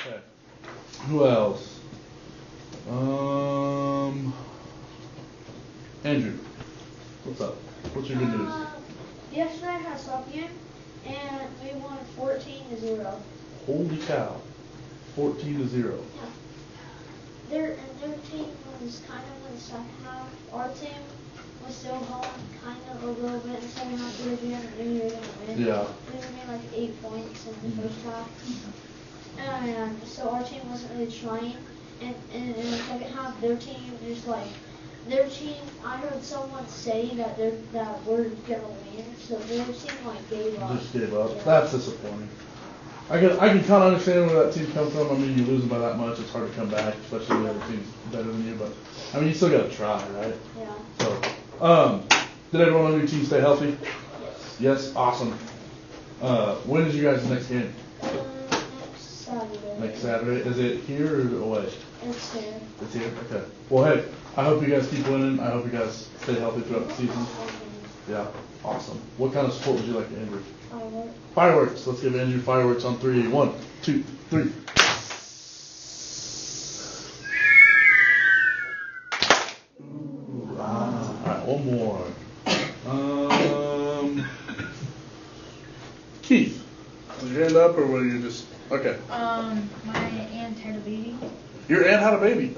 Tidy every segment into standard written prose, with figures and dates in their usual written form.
Okay. Who else? Andrew, what's up? What's your good news? Yesterday I had a soccer game, and we won 14-0. Holy cow. 14-0. Yeah. Their team was kind of in the second half. Our team was still holding kind of a little bit in the second half. We were going to win. Yeah. We made like 8 points in the first half. And so our team wasn't really trying. And in the second half, their team just like, I heard someone say that we're gonna win, so their team like gave up. Just gave up. Yeah. That's disappointing. I can kind of understand where that team comes from. I mean, you lose by that much, it's hard to come back, especially when the other team's better than you. But I mean, you still gotta try, right? Yeah. So, did everyone on your team stay healthy? Yes. Yes. Awesome. When is you guys' next game? Next Saturday. Next Saturday. Is it here or away? It's here. It's here. Okay. Well, hey, I hope you guys keep winning. I hope you guys stay healthy throughout the season. Yeah. Awesome. What kind of sport would you like to Andrew? Fireworks. Fireworks. Let's give Andrew fireworks on 3. 1, 2, 3. Ooh, all right, one more. Keith, was your hand up or were you just okay? My aunt had a baby. Your aunt had a baby.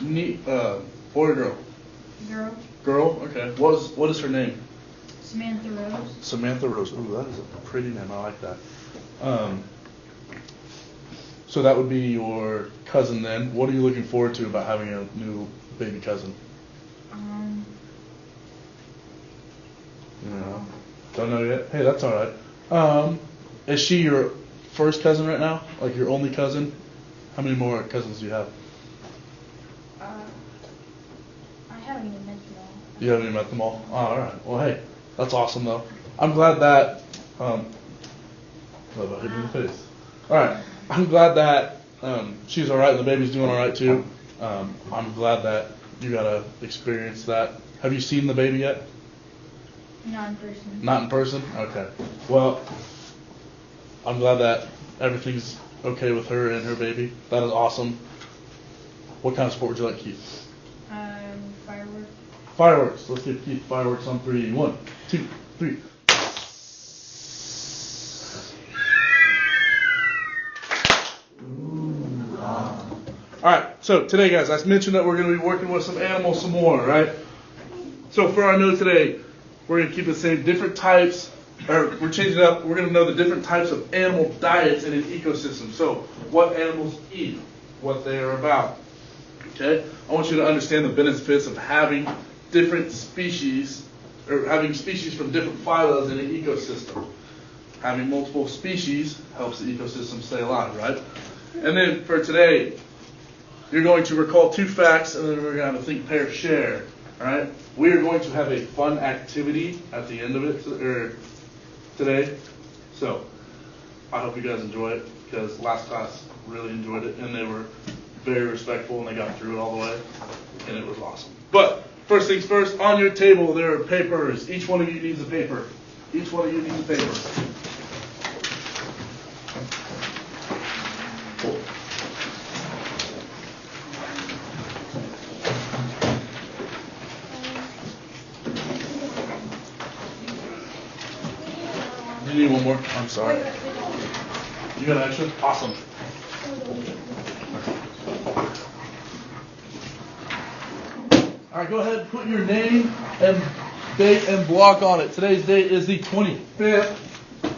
Neat. Boy or girl? Girl. Girl. Okay. What is her name? Samantha Rose. Samantha Rose. Ooh, that is a pretty name. I like that. So that would be your cousin then. What are you looking forward to about having a new baby cousin? No. Don't know yet. Hey, that's all right. Is she your first cousin right now? Like your only cousin? How many more cousins do you have? I haven't even met them all. You haven't even met them all? Oh, all right. Well, hey, that's awesome though. I'm glad that. What about hitting in the face? All right. I'm glad that she's all right and the baby's doing all right too. I'm glad that you got to experience that. Have you seen the baby yet? Not in person. Not in person? Okay. Well, I'm glad that everything's okay with her and her baby. That is awesome. What kind of sport would you like to keep? Fireworks. Fireworks. Let's give Keith fireworks on 3. 1, 2, 3. All right, so today, guys, I mentioned that we're going to be working with some animals some more, right? So for our note today, we're going to keep the same different types, or we're changing it up. We're going to know the different types of animal diets in an ecosystem. So what animals eat, what they are about, okay? I want you to understand the benefits of having different species, or having species from different phyla in an ecosystem. Having multiple species helps the ecosystem stay alive, right? And then for today, you're going to recall 2 facts, and then we're going to have a think, pair, share. All right? We are going to have a fun activity at the end of it today. So I hope you guys enjoy it, because last class really enjoyed it, and they were very respectful, and they got through it all the way, and it was awesome. But first things first, on your table there are papers. Each one of you needs a paper. Each one of you needs a paper. Cool. You need one more? I'm sorry. You got an extra? Awesome. All right, go ahead and put your name and date and block on it. Today's date is the 25th. The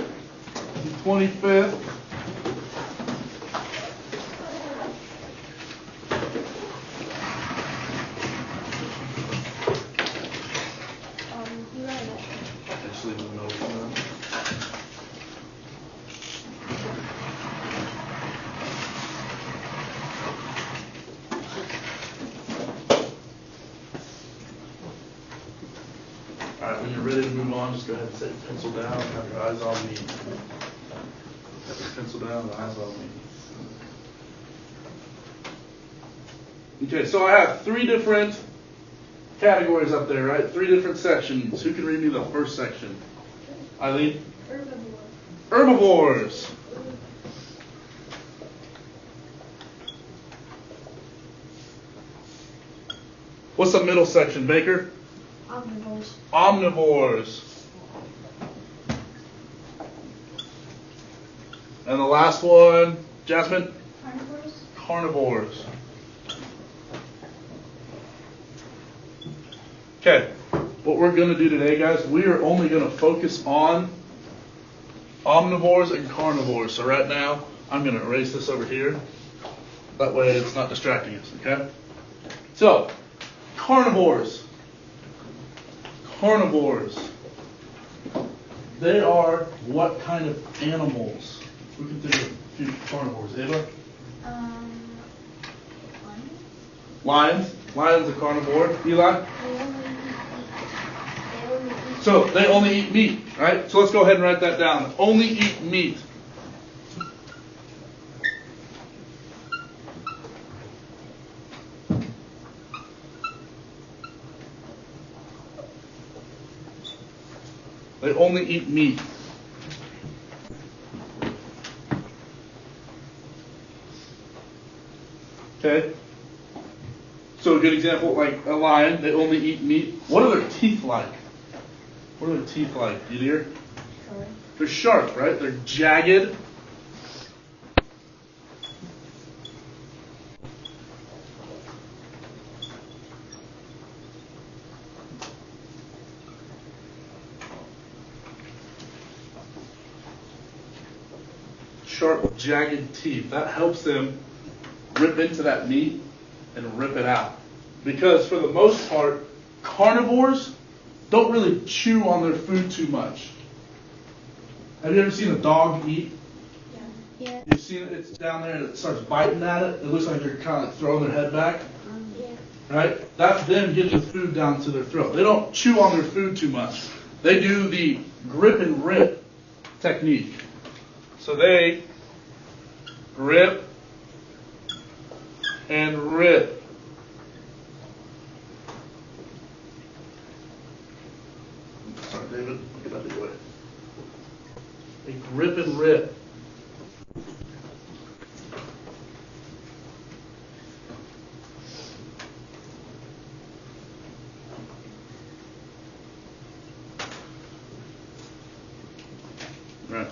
25th. Actually, no. All right, when you're ready to move on, just go ahead and set your pencil down. Have your eyes on me. Have your pencil down, the eyes on me. Okay, so I have 3 different categories up there, right? 3 different sections. Who can read me the first section? Eileen? Herbivore. Herbivores. What's the middle section, Baker? Omnivores. Omnivores. And the last one, Jasmine? Carnivores. Carnivores. Okay, what we're going to do today, guys, we are only going to focus on omnivores and carnivores. So right now, I'm going to erase this over here. That way it's not distracting us, okay? So, carnivores. Carnivores. They are what kind of animals? We can think of a few carnivores. Ava? Lions. Lions. Lions a carnivore. Eli? They only eat. So they only eat meat, right? So let's go ahead and write that down. Only eat meat. They only eat meat. Okay? So a good example, like a lion, they only eat meat. What are their teeth like? What are their teeth like? You hear? Sharp. They're sharp, right? They're jagged. Sharp, jagged teeth. That helps them rip into that meat and rip it out. Because for the most part, carnivores don't really chew on their food too much. Have you ever seen a dog eat? Yeah. You've seen it, it's down there and it starts biting at it. It looks like they're kind of like throwing their head back. Yeah. Right? That's them getting the food down to their throat. They don't chew on their food too much. They do the grip and rip technique. So they grip and rip. Sorry, David. Get out of the way. They grip and rip. Right.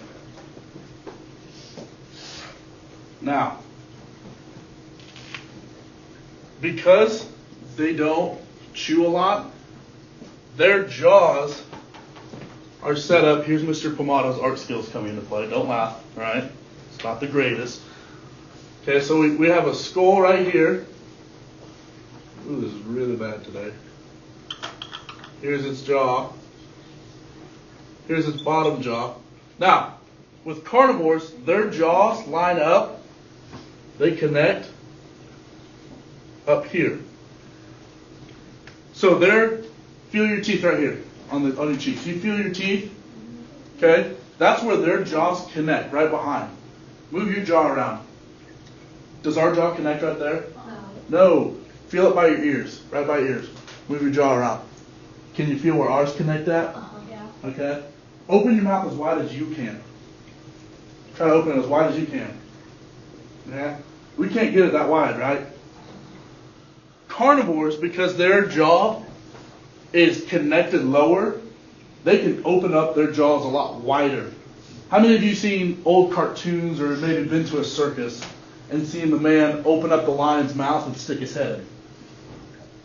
Now, because they don't chew a lot, their jaws are set up. Here's Mr. Pomatto's art skills coming into play. Don't laugh, all right? It's not the greatest. Okay, so we have a skull right here. Ooh, this is really bad today. Here's its jaw. Here's its bottom jaw. Now, with carnivores, their jaws line up. They connect up here. So feel your teeth right here on your cheeks. You feel your teeth? Okay? That's where their jaws connect, right behind. Move your jaw around. Does our jaw connect right there? No. Feel it by your ears, right by your ears. Move your jaw around. Can you feel where ours connect at? Yeah. Okay? Open your mouth as wide as you can. Try to open it as wide as you can. Yeah? We can't get it that wide, right? Carnivores, because their jaw is connected lower, they can open up their jaws a lot wider. How many of you seen old cartoons or maybe been to a circus and seen the man open up the lion's mouth and stick his head?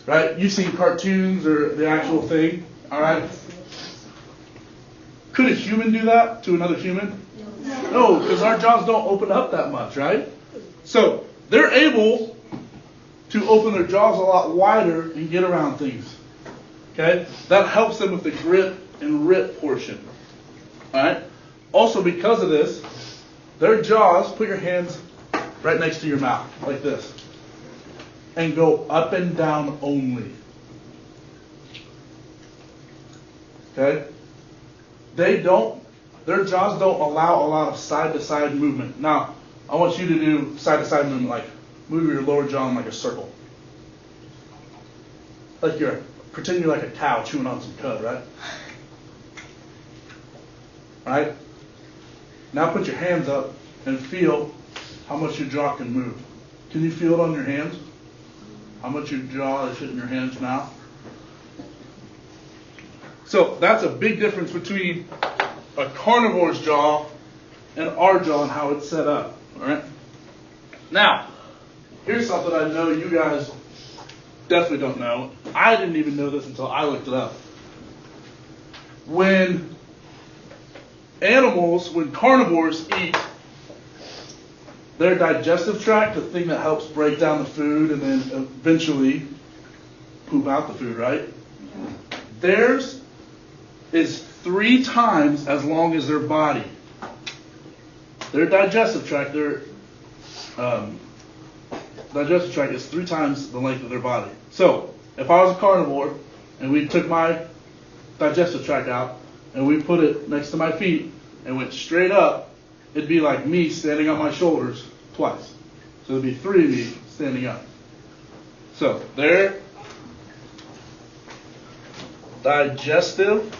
Right? You've seen cartoons or the actual thing, all right? Could a human do that to another human? No, because our jaws don't open up that much, right? So they're able to open their jaws a lot wider and get around things. Okay? That helps them with the grip and rip portion. Alright? Also, because of this, their jaws, put your hands right next to your mouth, like this. And go up and down only. Okay? Their jaws don't allow a lot of side-to-side movement. Now, I want you to do side-to-side movement, like move your lower jaw in like a circle. Like pretend you're like a cow chewing on some cud, right? Right? Now put your hands up and feel how much your jaw can move. Can you feel it on your hands? how much your jaw is hitting your hand's mouth. So that's a big difference between a carnivore's jaw and our jaw and how it's set up. All right. Now, here's something I know you guys definitely don't know. I didn't even know this until I looked it up. When carnivores eat, their digestive tract, the thing that helps break down the food and then eventually poop out the food, right? Theirs is 3 times as long as their body. Their digestive tract, digestive tract is 3 times the length of their body. So, if I was a carnivore and we took my digestive tract out and we put it next to my feet and went straight up, it'd be like me standing on my shoulders twice. So there'd be 3 of me standing up. So, their digestive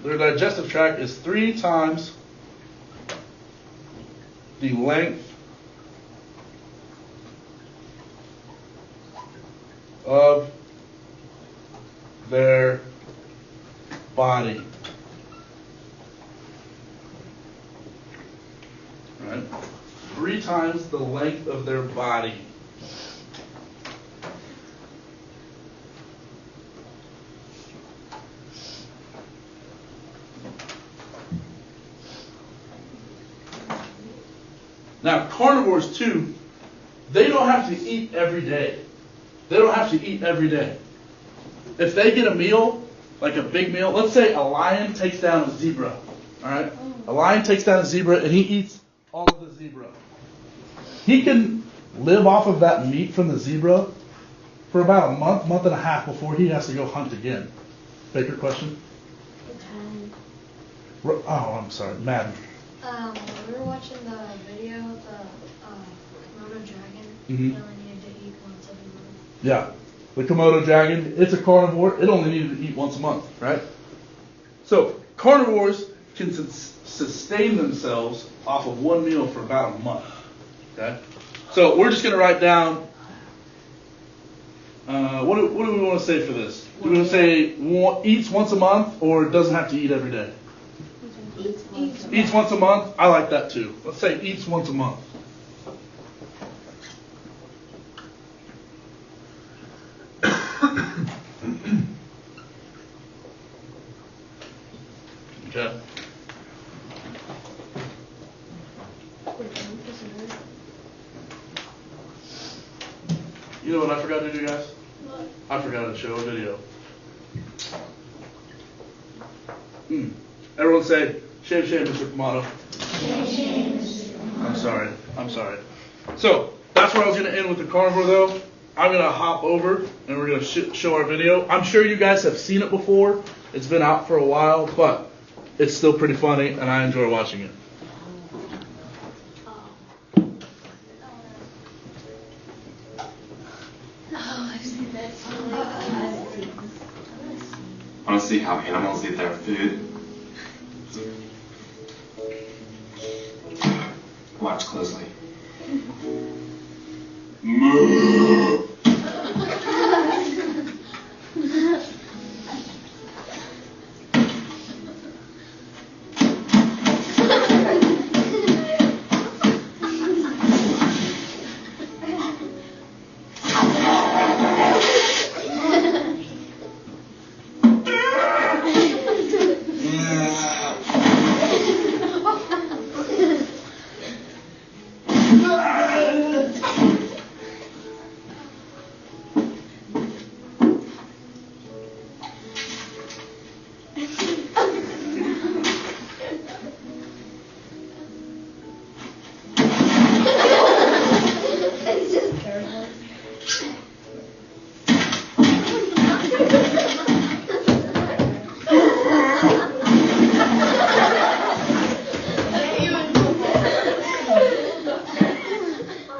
their digestive tract is 3 times the length of their body. Right? 3 times the length of their body. Now, carnivores too, they don't have to eat every day. They don't have to eat every day. If they get a meal, like a big meal, let's say a lion takes down a zebra, all right? A lion takes down a zebra and he eats all of the zebra. He can live off of that meat from the zebra for about a month and a half before he has to go hunt again. Baker, question? Oh, I'm sorry, Madden. We were watching the video of the Komodo dragon. Mm-hmm. It only needed to eat once every month. Yeah. The Komodo dragon, it's a carnivore. It only needed to eat once a month, right? So carnivores can sustain themselves off of one meal for about a month. Okay? So we're just going to write down, what do we want to say for this? Do we want to say eats once a month or doesn't have to eat every day? Eats once a month. I like that too. Let's say eats once a month. Okay. You know what I forgot to do, guys? What? I forgot to show a video. Everyone say, shame, shame, Mr. Pomatto. Shame, shame, Mr. Pomatto. I'm sorry. So, that's where I was going to end with the carnivore, though. I'm going to hop over, and we're going to show our video. I'm sure you guys have seen it before. It's been out for a while, but it's still pretty funny, and I enjoy watching it. Want to see how animals eat their food? Watch closely. Moo!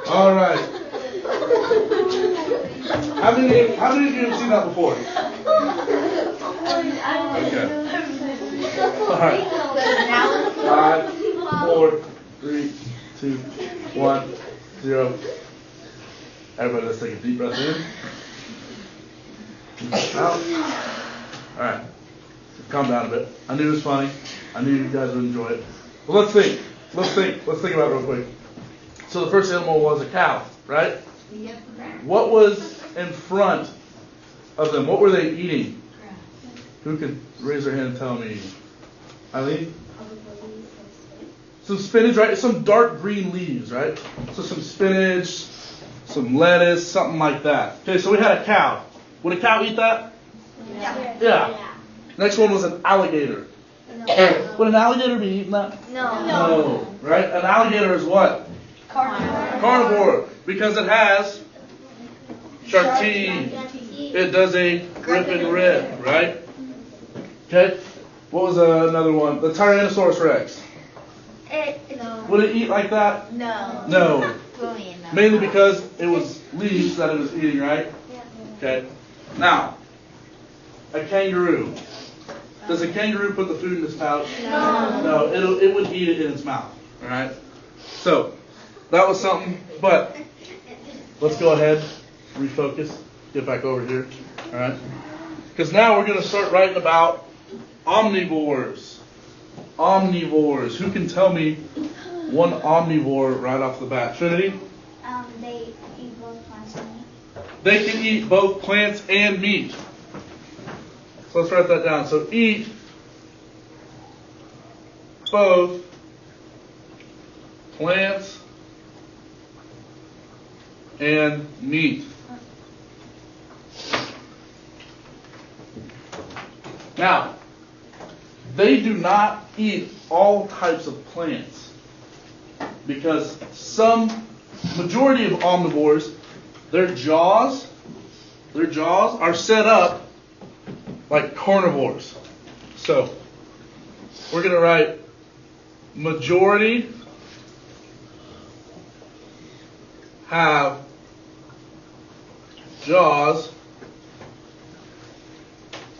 All right. How many of you have seen that before? Okay. All right. 5, 4, 3, 2, 1, 0. Everybody, let's take a deep breath in. Out. All right. Calm down a bit. I knew it was funny. I knew you guys would enjoy it. Well, let's think. Let's think about it real quick. So the first animal was a cow, right? Yep. What was in front of them? What were they eating? Who could raise their hand and tell me? Eileen? Some spinach, right? Some dark green leaves, right? So some spinach, some lettuce, something like that. Okay, so we had a cow. Would a cow eat that? Yeah. Next one was an alligator. Would an alligator be eating that? No. Right? An alligator is what? Carnivore. Because it has sharp teeth. It does a grip and rip, right? Okay. What was another one? The Tyrannosaurus Rex. Would it eat like that? No. Mainly because it was leaves that it was eating, right? Okay. Now, a kangaroo. Does a kangaroo put the food in its pouch? No. It would eat it in its mouth. All right. So that was something. But let's go ahead, refocus, get back over here. All right. Because now we're going to start writing about omnivores. Omnivores. Who can tell me one omnivore right off the bat? Trinity? They eat both plants and meat. They can eat both plants and meat. So let's write that down. So eat both plants and meat. Now, they do not eat all types of plants because majority of omnivores, their jaws are set up like carnivores. So we're going to write majority have jaws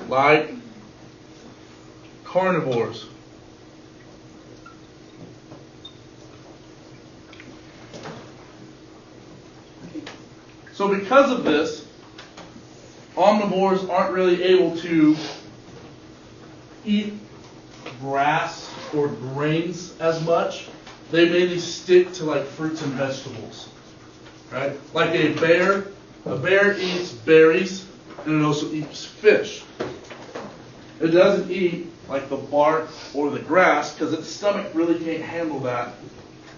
like carnivores. So because of this, omnivores aren't really able to eat grass or grains as much. They mainly stick to like fruits and vegetables. Right? Like a bear eats berries and it also eats fish. It doesn't eat like the bark or the grass because its stomach really can't handle that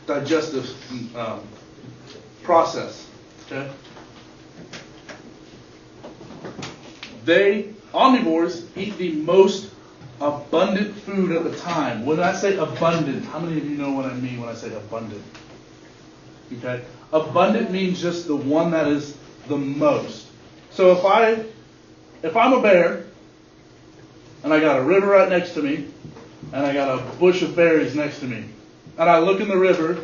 digestive process. Okay? Omnivores eat the most abundant food at the time. When I say abundant, how many of you know what I mean when I say abundant? Okay? Abundant means just the one that is the most. So if I'm a bear and I got a river right next to me and I got a bush of berries next to me and I look in the river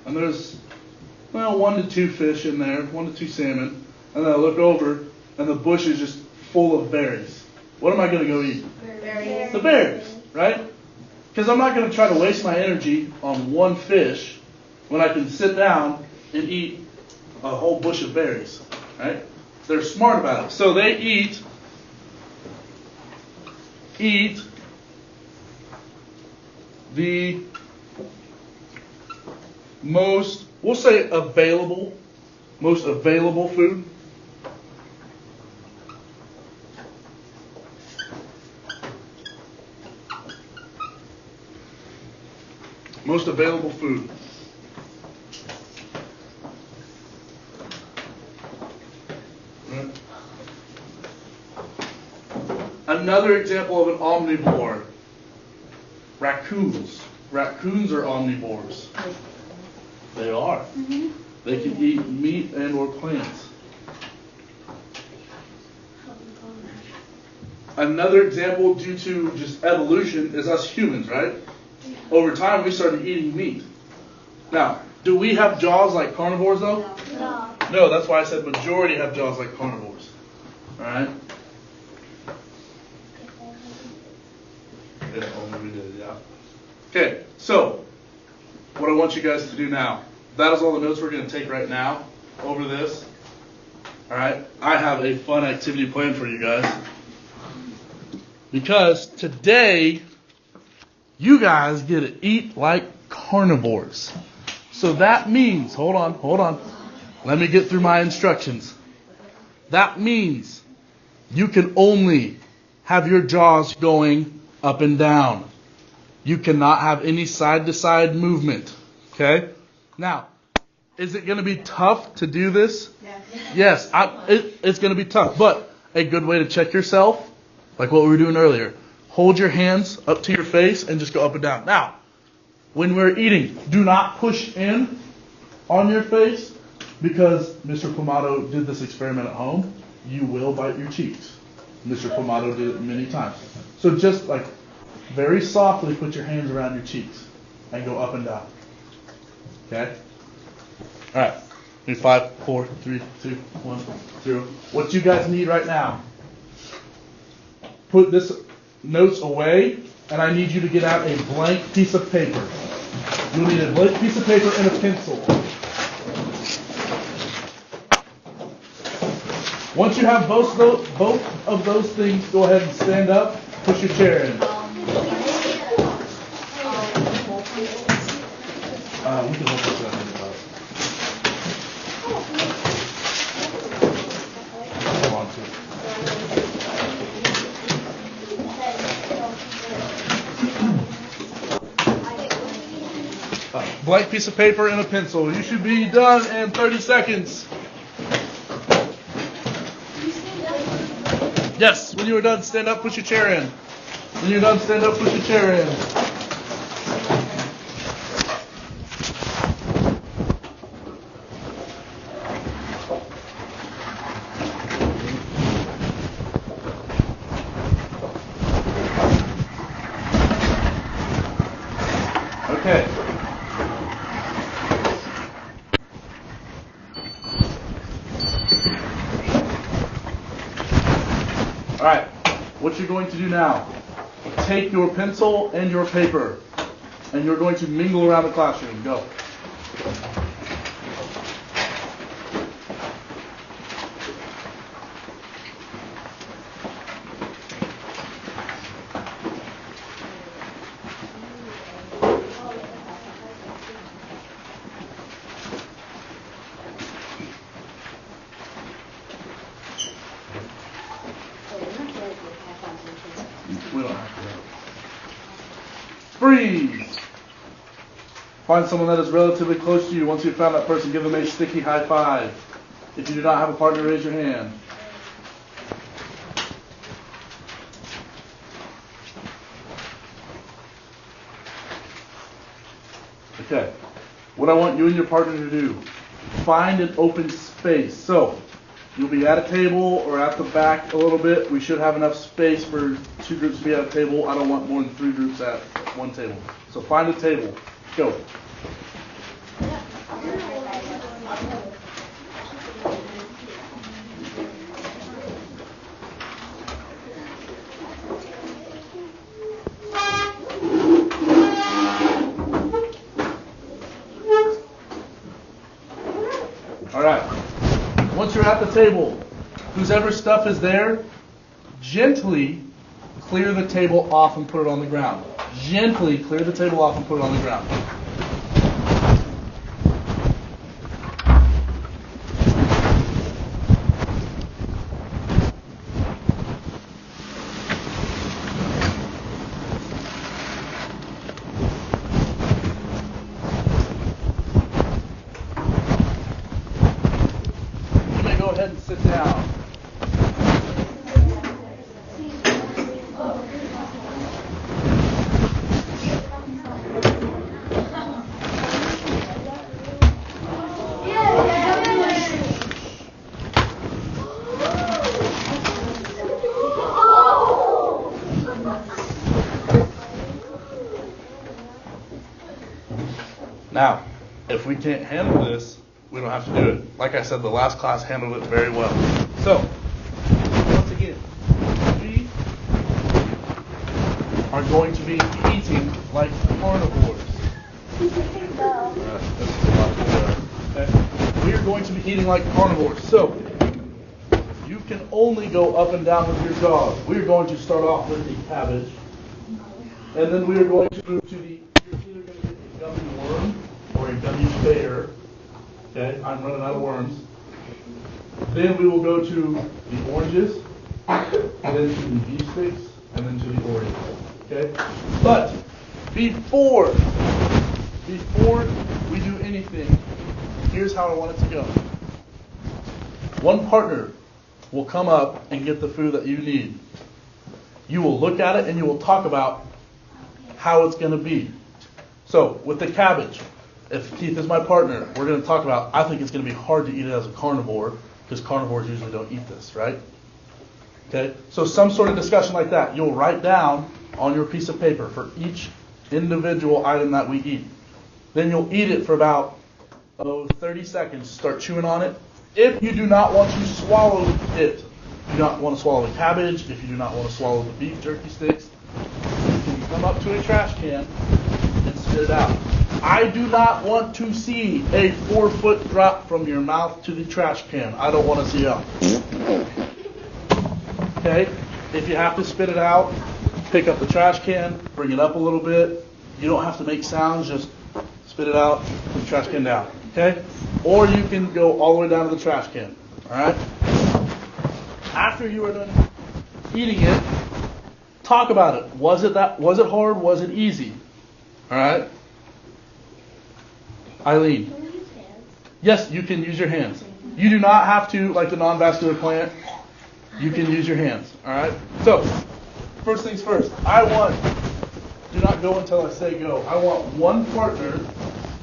and there's 1 to 2 fish in there, 1 to 2 salmon, and then I look over and the bush is just full of berries. What am I going to go eat? Berries. The berries, right? Because I'm not going to try to waste my energy on one fish when I can sit down and eat a whole bush of berries, right? They're smart about it. So they eat the most available food. Most available food. Right. Another example of an omnivore. Raccoons. Raccoons are omnivores. They are. Mm-hmm. They can eat meat and or plants. Another example due to just evolution is us humans, right? Over time, we started eating meat. Now, do we have jaws like carnivores, though? No, that's why I said majority have jaws like carnivores. All right? Yeah, only we did, yeah. Okay, so what I want you guys to do now, that is all the notes we're going to take right now over this. All right, I have a fun activity planned for you guys. Because today, you guys get to eat like carnivores. So that means, hold on. Let me get through my instructions. That means you can only have your jaws going up and down. You cannot have any side-to-side movement. Okay? Now, is it going to be tough to do this? Yes, it's going to be tough. But a good way to check yourself, like what we were doing earlier, hold your hands up to your face and just go up and down. Now, when we're eating, do not push in on your face because Mr. Pomatto did this experiment at home. You will bite your cheeks. Mr. Pomatto did it many times. So just like very softly put your hands around your cheeks and go up and down. Okay? All right. Need 5, 4, 3, 2, 1, 0. What you guys need right now, put this notes away, and I need you to get out a blank piece of paper. You'll need a blank piece of paper and a pencil. Once you have both of those things, go ahead and stand up, push your chair in. We can hold this up in the class. Hold on to it. Blank piece of paper and a pencil. You should be done in 30 seconds. Yes, when you are done, stand up, push your chair in. When you're done, stand up, push your chair in. Okay. All right, what you're going to do now, take your pencil and your paper, and you're going to mingle around the classroom. Go. We don't have to go. Freeze! Find someone that is relatively close to you. Once you've found that person, give them a sticky high five. If you do not have a partner, raise your hand. Okay. What I want you and your partner to do, find an open space. So, you'll be at a table or at the back a little bit. We should have enough space for 2 groups to be at a table. I don't want more than 3 groups at one table. So find a table. Go. All right. Once you're at the table, whoever stuff is there, gently clear the table off and put it on the ground. Gently clear the table off and put it on the ground. You may go ahead and sit down. Now, if we can't handle this, we don't have to do it. Like I said, the last class handled it very well. So, once again, we are going to be eating like carnivores. Okay? We are going to be eating like carnivores. So, you can only go up and down with your dog. We are going to start off with the cabbage. And then we are going to move to the, you're either going to get a gummy worm or a gummy bear. Okay, I'm running out of worms. Then we will go to the oranges, and then to the beef sticks, and then to the Oreos. Okay? But before we do anything, here's how I want it to go. One partner will come up and get the food that you need. You will look at it and you will talk about how it's going to be. So, with the cabbage, if Keith is my partner, we're going to talk about, I think it's going to be hard to eat it as a carnivore, because carnivores usually don't eat this, right? Okay, so some sort of discussion like that. You'll write down on your piece of paper for each individual item that we eat. Then you'll eat it for about 30 seconds. Start chewing on it. If you do not want to swallow it, you do not want to swallow the cabbage, if you do not want to swallow the beef jerky sticks, you can come up to a trash can and spit it out. I do not want to see a 4-foot drop from your mouth to the trash can. I don't want to see it. Okay? If you have to spit it out, pick up the trash can, bring it up a little bit. You don't have to make sounds, just spit it out, put the trash can down. Okay? Or you can go all the way down to the trash can. Alright? After you are done eating it, talk about it. Was it hard? Was it easy? Alright? Eileen. Can we use hands? Yes, you can use your hands. You do not have to, like the non-vascular plant, you can use your hands. Alright? So, first things first. Do not go until I say go. I want one partner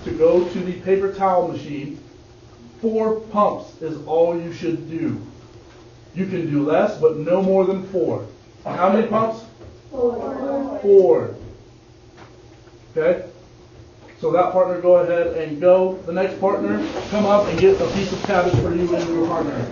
to go to the paper towel machine. 4 pumps is all you should do. You can do less, but no more than 4. How many pumps? 4. Okay? So that partner, go ahead and go. The next partner, come up and get a piece of cabbage for you and your partner.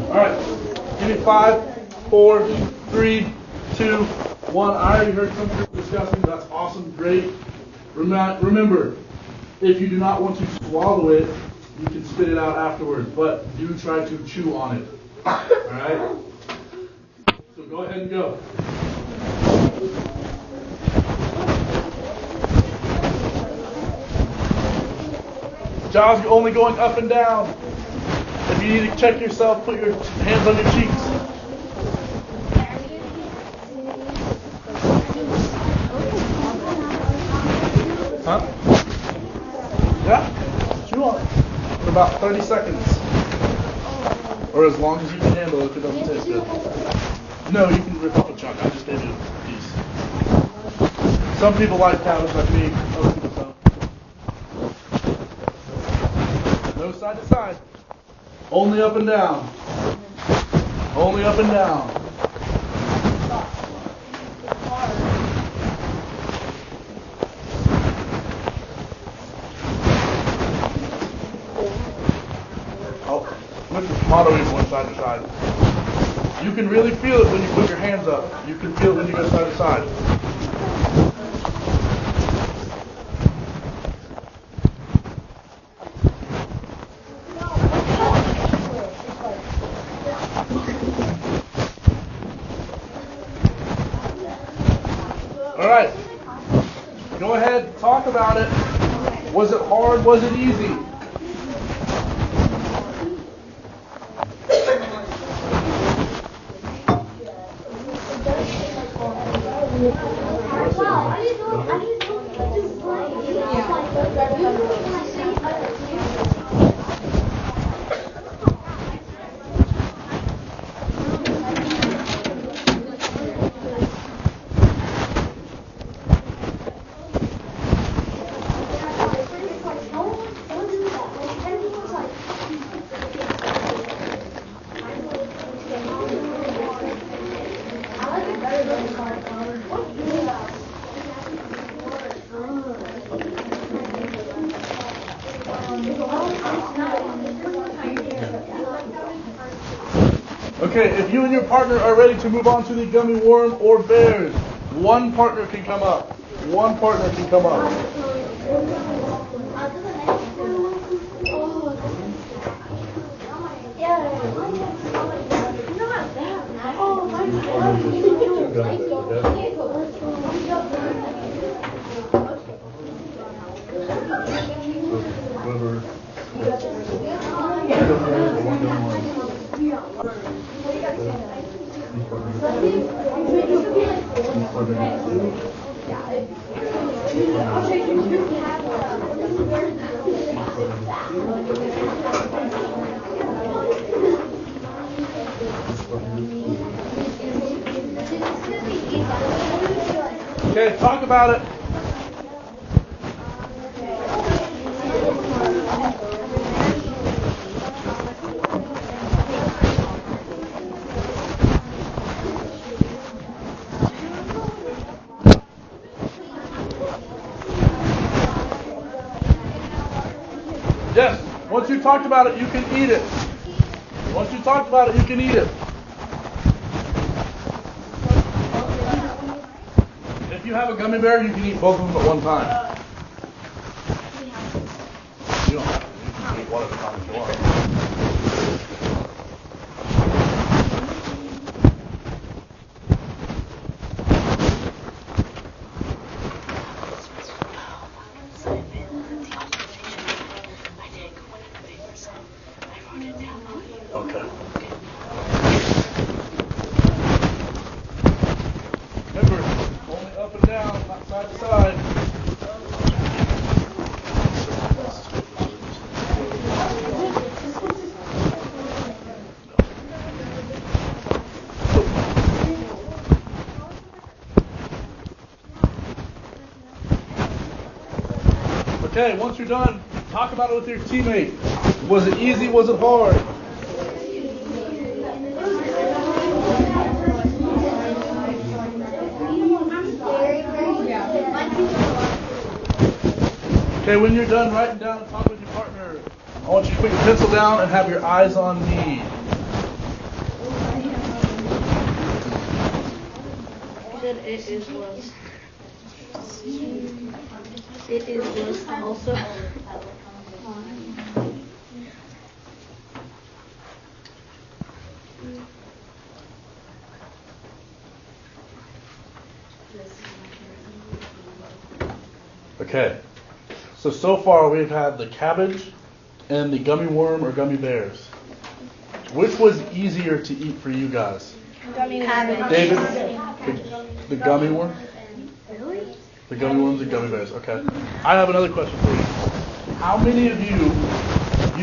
Alright, give me 5, 4, 3, 2, 1. I already heard some people discussing. That's awesome, great. Remember, if you do not want to swallow it, you can spit it out afterwards, but do try to chew on it. Alright? So go ahead and go. Job's only going up and down. If you need to check yourself, put your hands on your cheeks. Huh? Yeah? Chew on it for about 30 seconds. Or as long as you can handle it if it doesn't taste good. No, you can rip off a chunk. I just gave you a piece. Some people like cabbage like me. Other people don't. No side to side. Only up and down. Only up and down. Oh, look at Pomatto is one side to side. You can really feel it when you put your hands up. You can feel it when you go side to side. Alright, go ahead, talk about it. Was it hard? Was it easy? Okay, if you and your partner are ready to move on to the gummy worm or bears, one partner can come up. One partner can come up. Okay, talk about it. Yes, once you talked about it, you can eat it. Once you talked about it, you can eat it. If you have a gummy bear, you can eat both of them at one time. You don't have to. You can eat one at a time if you want. Okay. Remember, only up and down, not side to side. Okay, once you're done, talk about it with your teammate. Was it easy? Was it hard? Okay, when you're done writing down and talking with your partner, I want you to put your pencil down and have your eyes on me. It is less. It is less also. Okay, so far we've had the cabbage and the gummy worm or gummy bears. Which was easier to eat for you guys? Cabbage. David? The gummy worm? Really? The gummy worms and gummy bears, okay. I have another question for you. How many of you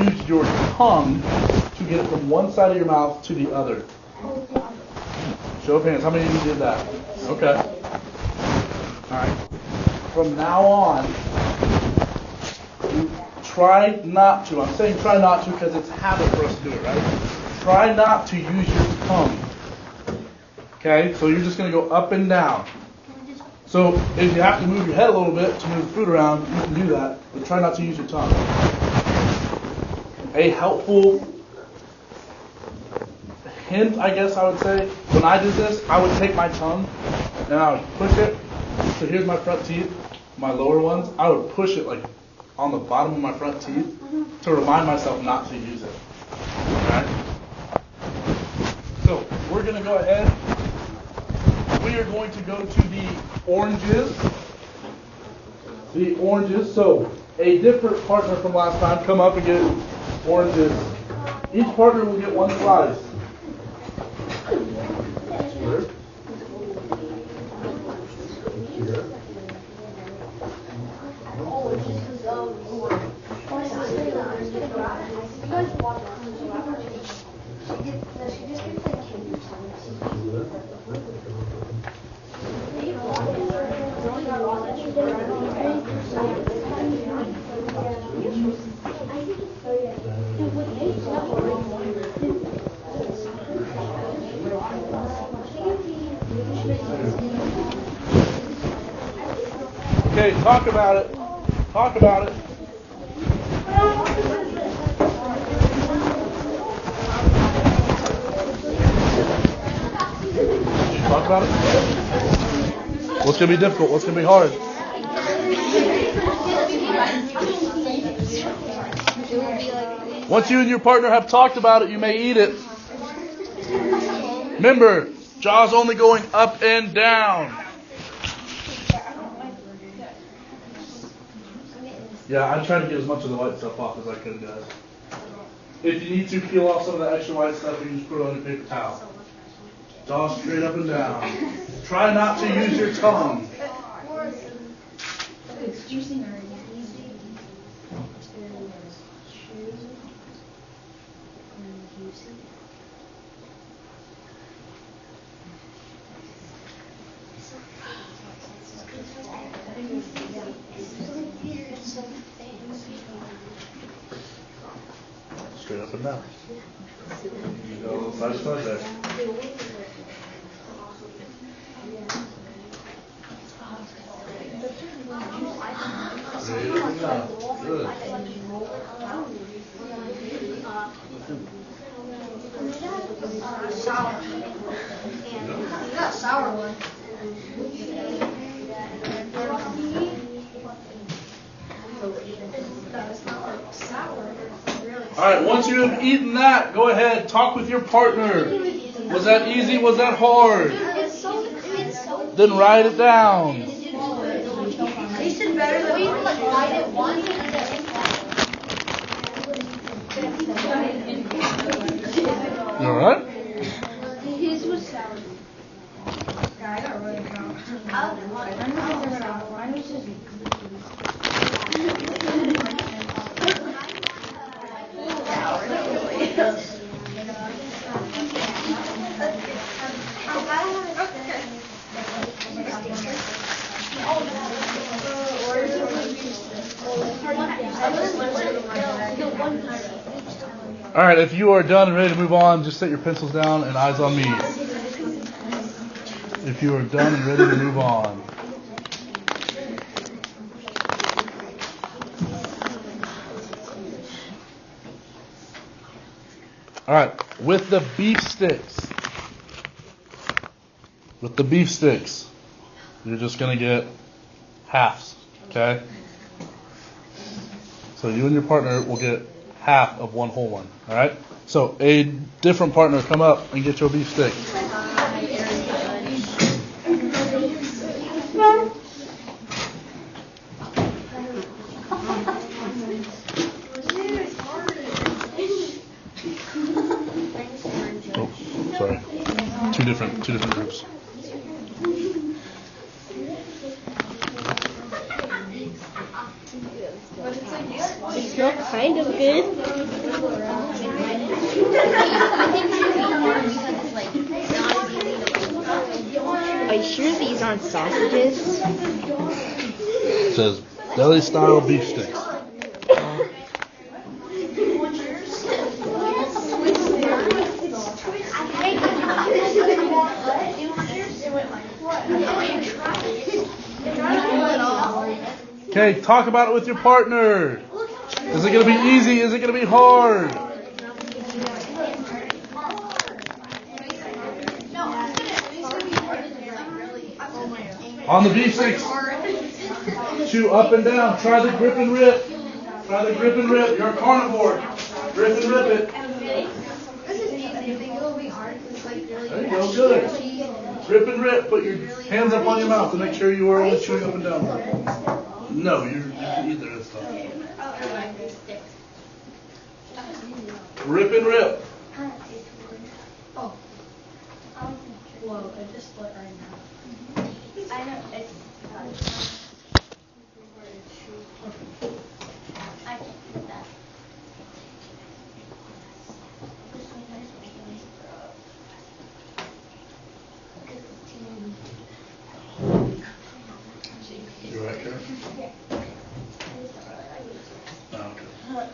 used your tongue to get it from one side of your mouth to the other? Show of hands, how many of you did that? Okay. Alright. From now on, try not to. I'm saying try not to because it's a habit for us to do it, right? Try not to use your tongue. Okay? So you're just going to go up and down. So if you have to move your head a little bit to move the food around, you can do that, but try not to use your tongue. A helpful hint, I guess I would say, when I did this, I would take my tongue and I would push it. So here's my front teeth, my lower ones. I would push it like on the bottom of my front teeth to remind myself not to use it. Alright? So we're going to go ahead. We are going to go to the oranges. The oranges. So a different partner from last time, come up and get oranges. Each partner will get one slice. Sure. Okay, talk about it. Talk about it. about it. What's going to be difficult? What's going to be hard? Once you and your partner have talked about it, you may eat it. Remember, jaw's only going up and down. Yeah, I tried to get as much of the white stuff off as I could, guys. If you need to peel off some of the extra white stuff, you can just put it on your paper towel. Jaw straight up and down. Try not to use your tongue. It's juicing already. Straight up and down. Go side to side there. Straight up and down. Good. Sour. You got sour one. Alright, once you have eaten that, go ahead, talk with your partner. Was that easy? Was that hard? Then write it down. Tasted better than we like light it once and You alright? his was sour. Yeah, I got really drunk. Mine was just All right, if you are done and ready to move on, just set your pencils down and eyes on me. If you are done and ready to move on. All right, with the beef sticks. With the beef sticks, you're just going to get halves, okay? So you and your partner will get half of one whole one, all right? So a different partner, come up and get your beef stick. Oh, sorry. Two different groups. They smell kind of good. Are you sure these aren't sausages? It says deli style beef sticks. Okay, talk about it with your partner. Is it going to be easy? Is it going to be hard? On the beef sticks, chew up and down. Try the grip and rip. Try the grip and rip. You're a carnivore. Grip and rip it. There you go. Good. Grip and rip. Put your hands up on your mouth to make sure you are only chewing up and down. No, you can eat the rest stuff. Rip and rip. Oh. Whoa, it just split right now. I know, it's I can't do that. You right, Karen? Oh, okay.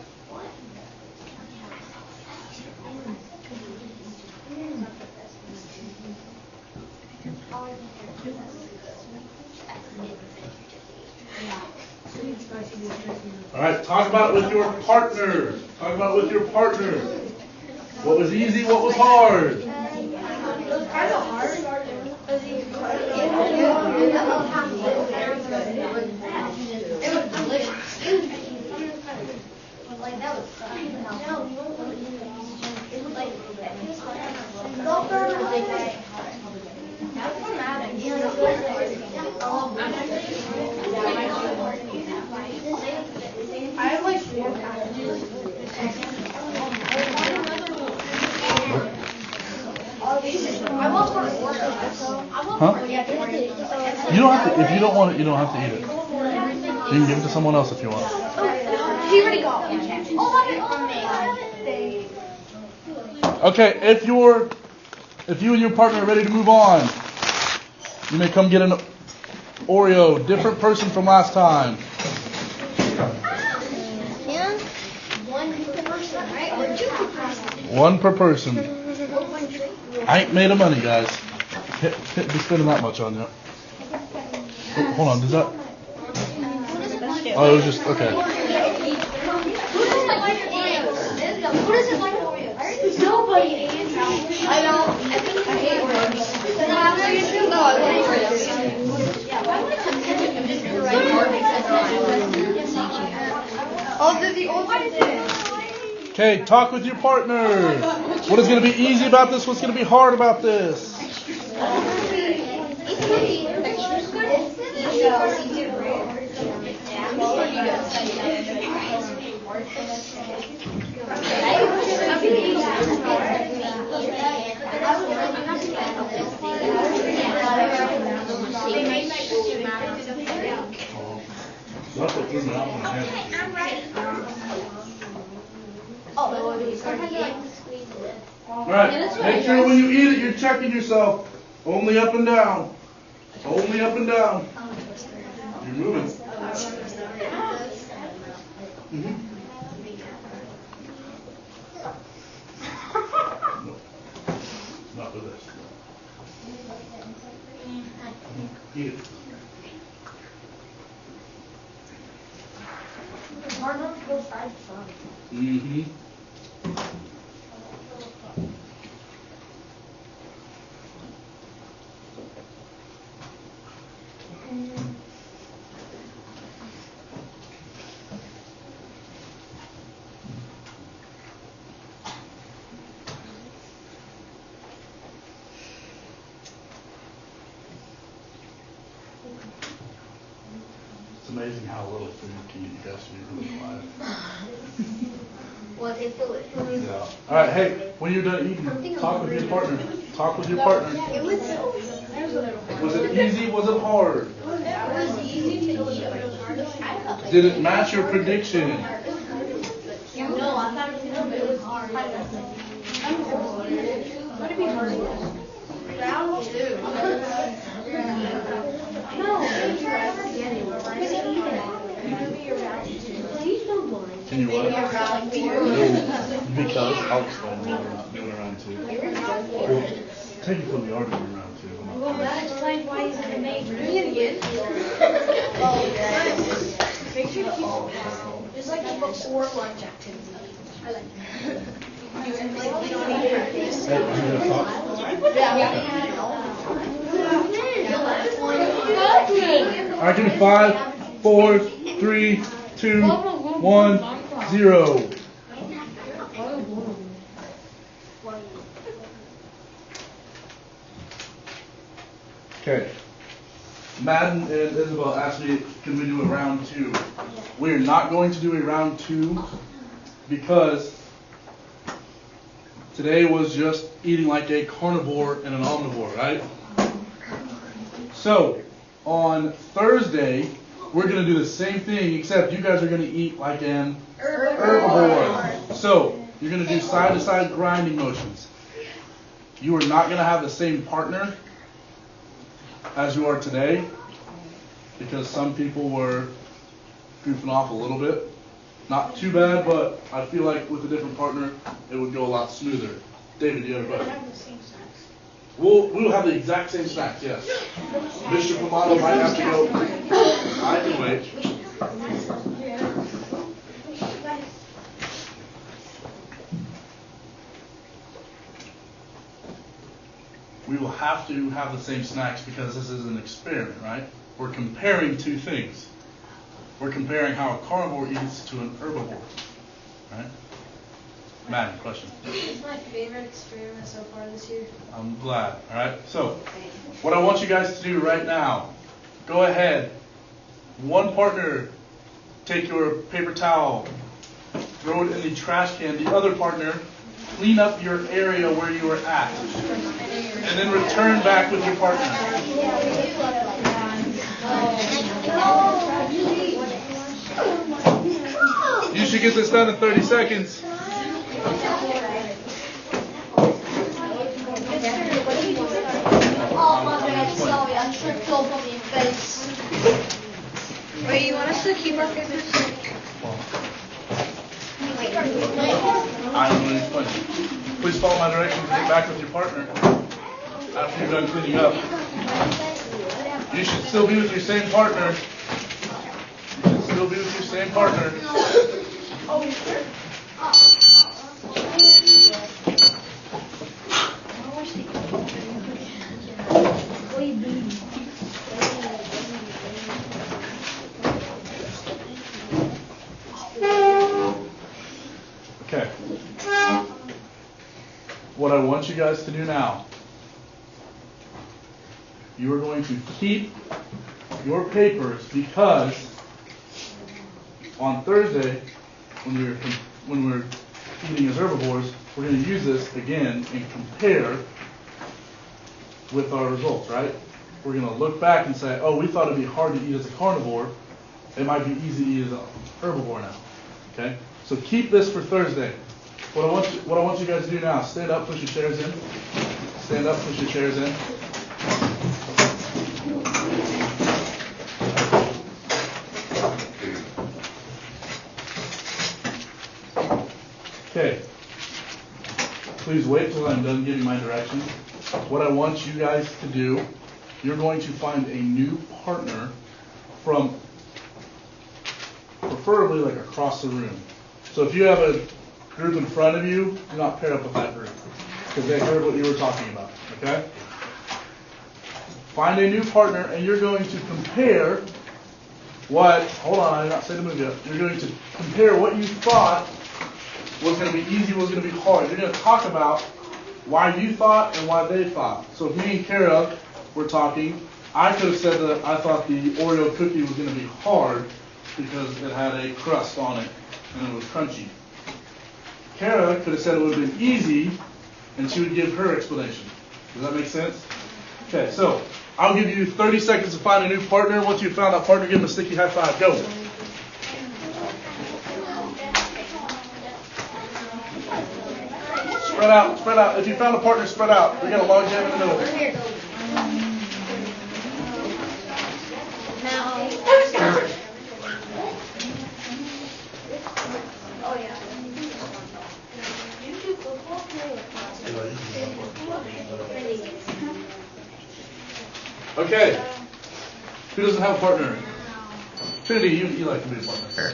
All right, talk about it with your partner. Talk about it with your partner. What was easy? What was hard? It was kind of hard. It It was delicious. Like that was I have like 4 packages. I want part of Huh? You don't have to. If you don't want it, you don't have to eat it. You can give it to someone else if you want. He already got one. Okay, if you and your partner are ready to move on, you may come get an Oreo, different person from last time. Yeah. One per person. I ain't made of money, guys. Can't be spending that much on you. Oh, hold on, does that? Oh, it was just okay. Who doesn't like Oreos? Nobody hates Oreos. I know. I hate Oreos. No, I like Oreos. Oh, the old one. Okay, talk with your partner. What is going to be easy about this? What's going to be hard about this? Alright, make sure when you eat it, you're checking yourself. Only up and down. Only up and down. You're moving. Mm-hmm. No. Not with this. Eat it. Mm-hmm. It's amazing how little food can get you guys to be really quiet. Well, they feel it. Yeah. All right. Hey, when you're done eating, talk with your partner. Talk with your partner. Was it easy? Was it hard? Did it match your prediction? No, I thought it was hard. Would it be hard? Round 2. Can you what? Because I'll explain why we're not doing a round 2. Well, technically we are doing a round 2. Well, that explains why he's in the main. Doing it again? Make sure to keep just like keep a 4 lunch activity. I like that. You don't need practice. Hey, are you gonna talk? All right, give me 5, 4, 3, 2, 1, 0. Okay. Madden and Isabel asked me, can we do a round 2? We're not going to do a round 2 because today was just eating like a carnivore and an omnivore, right? So, on Thursday, we're going to do the same thing, except you guys are going to eat like an herbivore. So, you're going to do side-to-side grinding motions. You are not going to have the same partner as you are today, because some people were goofing off a little bit. Not too bad, but I feel like with a different partner, it would go a lot smoother. David, do you have a question? We'll have the exact same snacks, yes. Mr. Pomatto might have to go. I can wait. we will have to have the same snacks because this is an experiment, right? We're comparing two things. We're comparing how a carnivore eats to an herbivore, right? Maddie, question. It's my favorite experiment so far this year. I'm glad. All right. So, what I want you guys to do right now, go ahead. One partner, take your paper towel, throw it in the trash can. The other partner, clean up your area where you were at, and then return back with your partner. You should get this done in 30 seconds. Oh my god, sorry, I tripped over my face. Wait, you want us to keep our papers? I'm going to explain. Please follow my directions and get back with your partner after you're done cleaning up. You should still be with your same partner. You should still be with your same partner. Oh, you sure? Okay. What I want you guys to do now, you are going to keep your papers because on Thursday, when we're eating as herbivores, we're going to use this again and compare with our results, right? We're going to look back and say, oh, we thought it'd be hard to eat as a carnivore. It might be easy to eat as a herbivore now. Okay? So keep this for Thursday. What I want you guys to do now, stand up, push your chairs in. Stand up, push your chairs in. Okay. Please wait till I'm done giving my directions. What I want you guys to do, you're going to find a new partner from preferably like across the room. So if you have a group in front of you, do not pair up with that group because they heard what you were talking about, okay? Find a new partner and you're going to compare hold on, I did not say to move yet. You're going to compare what you thought was going to be easy, was going to be hard. You're going to talk about why you thought and why they thought. So if me and Kara were talking, I could have said that I thought the Oreo cookie was going to be hard because it had a crust on it and it was crunchy. Kara could have said it would have been easy and she would give her explanation. Does that make sense? Okay, so I'll give you 30 seconds to find a new partner. Once you've found that partner, give them a sticky high five. Go. Spread out, spread out. If you found a partner, spread out. We got a log jam in the middle. Okay. Who doesn't have a partner? Trinity, you like to be a partner.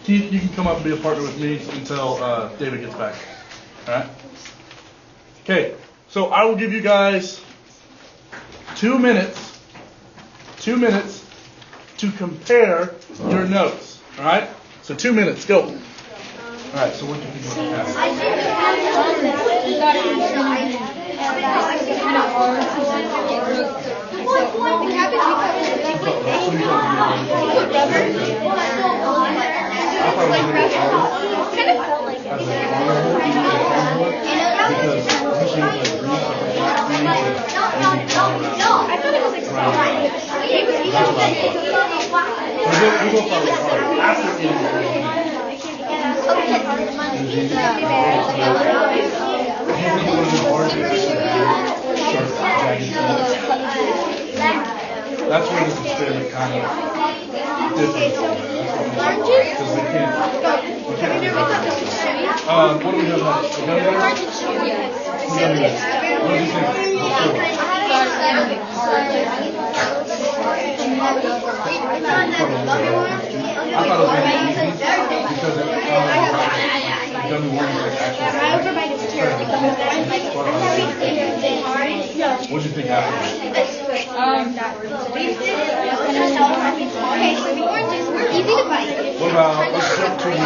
Keith, you can come up and be a partner with me until David gets back. All right? Okay. So I will give you guys 2 minutes to compare your notes. All right? So 2 minutes. Go. All right. So what do you think about that? That's where this experiment kind of differs. Because we can't what do we have next? A gummy bear? Gummy bear. What did you think before? I thought it was going to be easy because it gummy worms like Easy to bite. What about, let's jump to the beef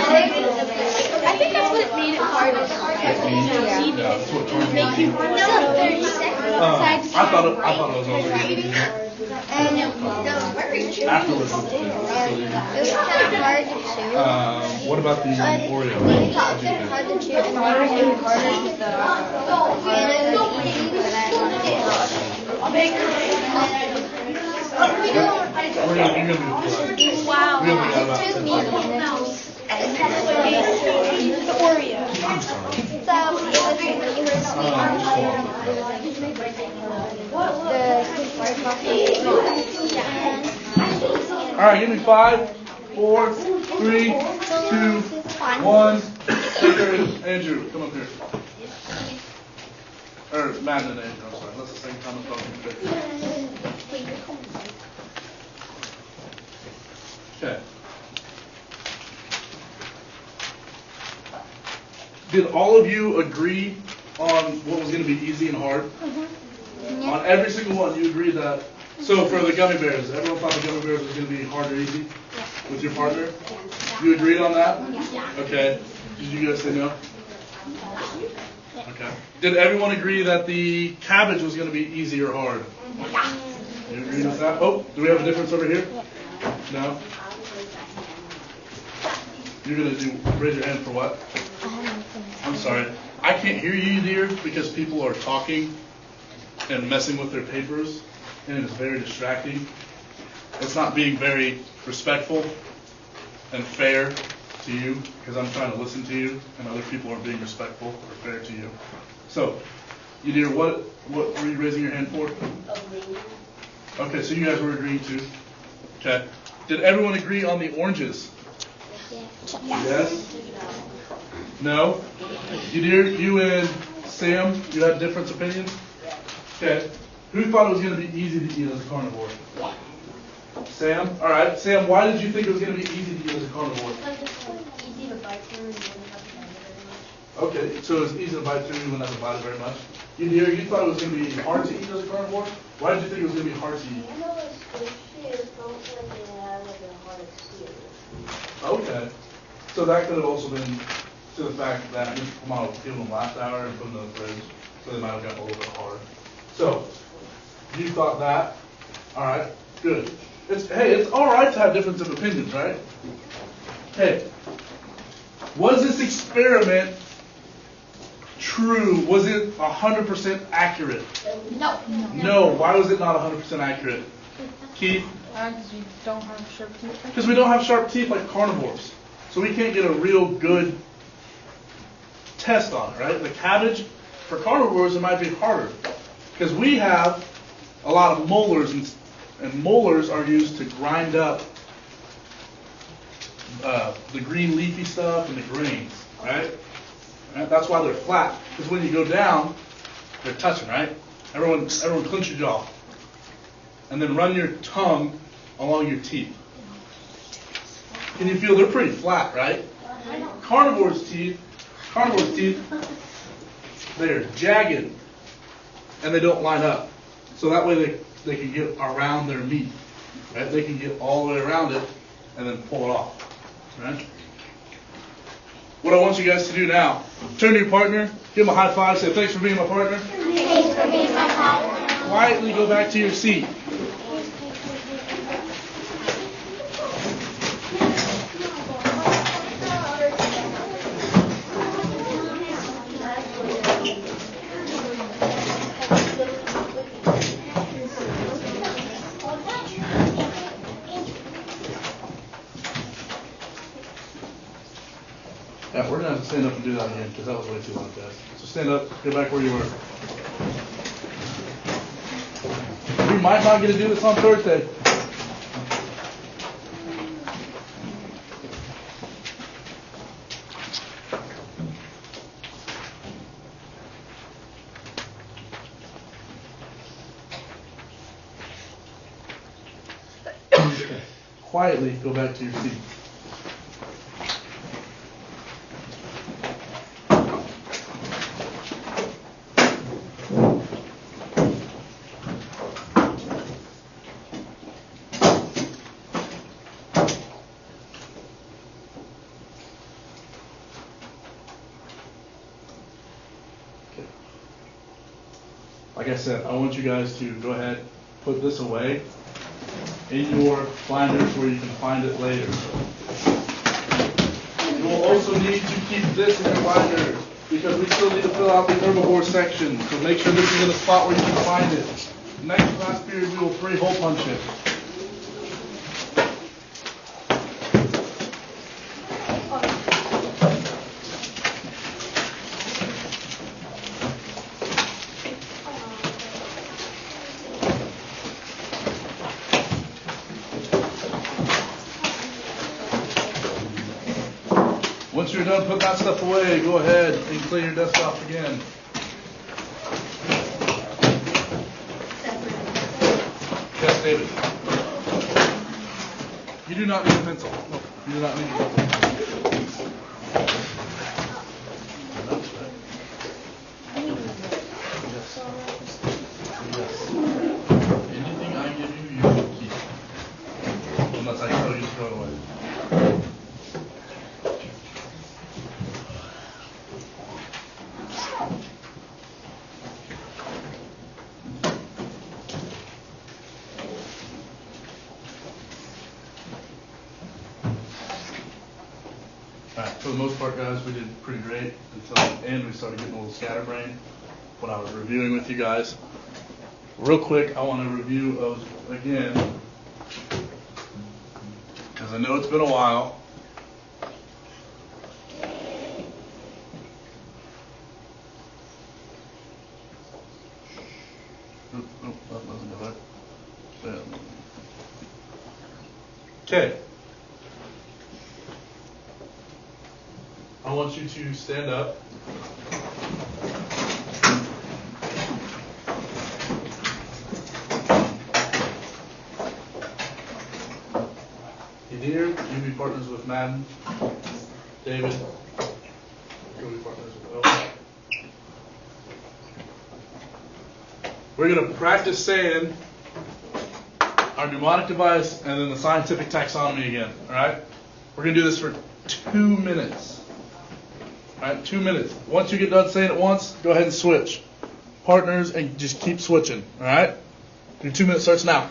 steak. I think that's what it made it hard. Yeah, that's what carnivore is. I thought it was also going to be easy. Afterwards, it's It was kind of hard to chew. what about the Oreo? It was hard to chew. It was harder with the and it was easy, but I wanted it hard. You're gonna be fine. Wow. We only got about It 10 took me seconds. The Oreo. All right, give me 5, 4, 3, 2, 1. Take care, Andrew. Come up here. Or Madden and Andrew. I'm sorry. That's the same time I'm talking to. Okay. Did all of you agree on what was going to be easy and hard? On every single one, you agreed that. So for the gummy bears, everyone thought the gummy bears was going to be hard or easy with your partner? You agreed on that? Okay. Did you guys say no? Okay. Did everyone agree that the cabbage was going to be easy or hard? You agree with that? Oh, do we have a difference over here? No? You're going to raise your hand for what? I'm sorry. I can't hear you, dear, because people are talking and messing with their papers, and it is very distracting. It's not being very respectful and fair to you, because I'm trying to listen to you, and other people aren't being respectful or fair to you. So, you dear, what were you raising your hand for? Okay, so you guys were agreeing too. Okay. Did everyone agree on the oranges? Yes? No? You dear, you and Sam, you had different opinions? Okay. Who thought it was going to be easy to eat as a carnivore? Sam? Alright. Sam, why did you think it was going to be easy to eat as a carnivore? Easy to bite through and you wouldn't have to bite it very much. Okay, so it's easy to bite through, you wouldn't have to bite it very much. You dear, you thought it was going to be hard to eat as a carnivore? Why did you think it was going to be hard to eat? Okay. So that could have also been to the fact that Mr. Pomatto gave them last hour and put them in the fridge, so they might have gotten a little bit hard. So, you thought that. Alright, good. It's alright to have difference of opinions, right? Hey, was this experiment true? Was it 100% accurate? No. No. Why was it not 100% accurate? Keith? Because we don't have sharp teeth. Because we don't have sharp teeth like carnivores. So we can't get a real good test on it, right? The cabbage, for carnivores, it might be harder. Because we have a lot of molars, and molars are used to grind up the green leafy stuff and the grains, right? That's why they're flat. Because when you go down, they're touching, right? Everyone clench your jaw. And then run your tongue along your teeth. Can you feel they're pretty flat, right? Carnivore's teeth, they're jagged and they don't line up. So that way they can get around their meat, right? They can get all the way around it and then pull it off, right? What I want you guys to do now, turn to your partner, give him a high five, say thanks for being my partner. Thanks for being my partner. Quietly go back to your seat. Yeah, we're going to have to stand up and do that again because that was way too long, guys. So stand up, go back where you were. We might not get to do this on Thursday. Quietly go back to your seat. I said, I want you guys to go ahead, put this away in your binders where you can find it later. You will also need to keep this in your binder because we still need to fill out the herbivore section. So make sure this is in a spot where you can find it. Next class period, we will free hole punch it. Once you're done putting that stuff away, go ahead and clean your desk off again. Yes, David. You do not need a pencil. No, you do not need a pencil. Yes. Yes. Anything I give you, you will keep. Unless I tell you to throw it away. For the most part, guys, we did pretty great until the end. We started getting a little scatterbrained when I was reviewing with you guys. Real quick, I want to review those again because I know it's been a while. That wasn't good. Okay. I want you to stand up. Here, you be partners with Madden. David, you'll be partners with Owen. We're going to practice saying our mnemonic device and then the scientific taxonomy again. All right? We're going to do this for 2 minutes. All right, 2 minutes. Once you get done saying it once, go ahead and switch partners and just keep switching. All right? Your 2 minutes starts now.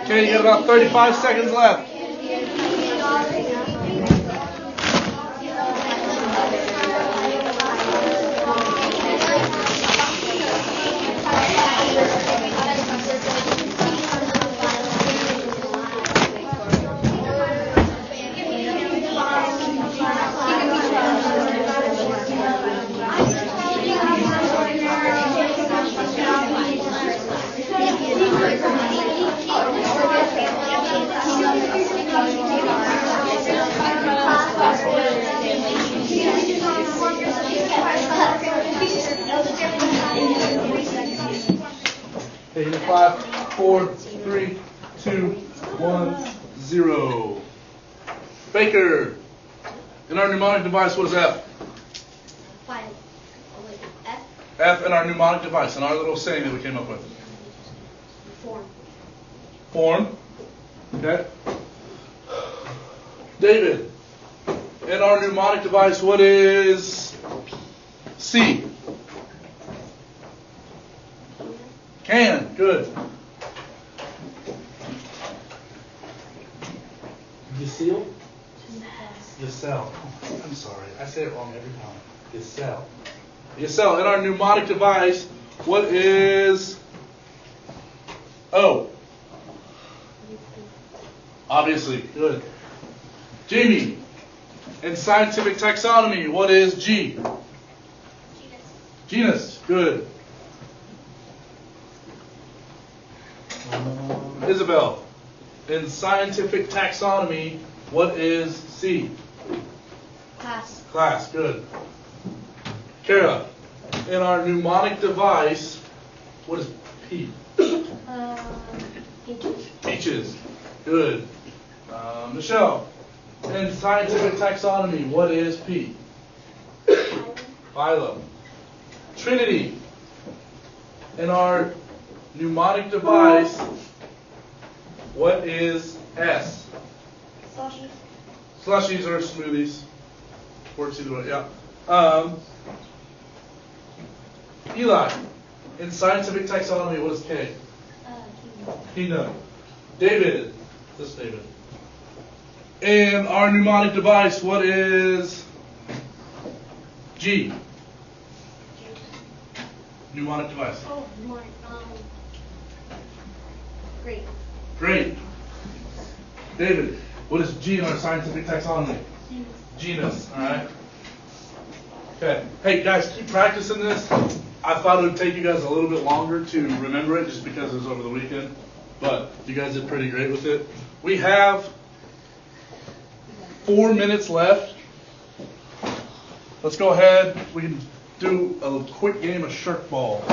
Okay, you got about 35 seconds left. Okay, 5, 4, 3, 2, 1, 0. Baker. In our mnemonic device, what is F? F. F in our mnemonic device, in our little saying that we came up with. Form. Form. Okay. David. In our mnemonic device, what is C? Can. Good. Yacel? Yacel. I'm sorry. I say it wrong every time. Yacel. Yacel. In our mnemonic device, what is O? Obviously. Good. Jamie. In scientific taxonomy, what is G? Genus. Good. Isabel. In scientific taxonomy, what is C? Class. Class. Good. Kara. In our mnemonic device, what is P? Peaches. Peaches. Good. Michelle. In scientific taxonomy, what is P? Phylum. Trinity. In our mnemonic device, what is S? Slushies. Slushies or smoothies. Works either way, yeah. Eli. In scientific taxonomy, what is K? Peanut. David. This is David. In our mnemonic device, what is G? Mnemonic device. Oh, my. Great. Great. David, what is G in our scientific taxonomy? Genus. All right. Okay. Hey, guys, keep practicing this. I thought it would take you guys a little bit longer to remember it just because it was over the weekend. But you guys did pretty great with it. We have 4 minutes left. Let's go ahead. We can do a quick game of shark ball.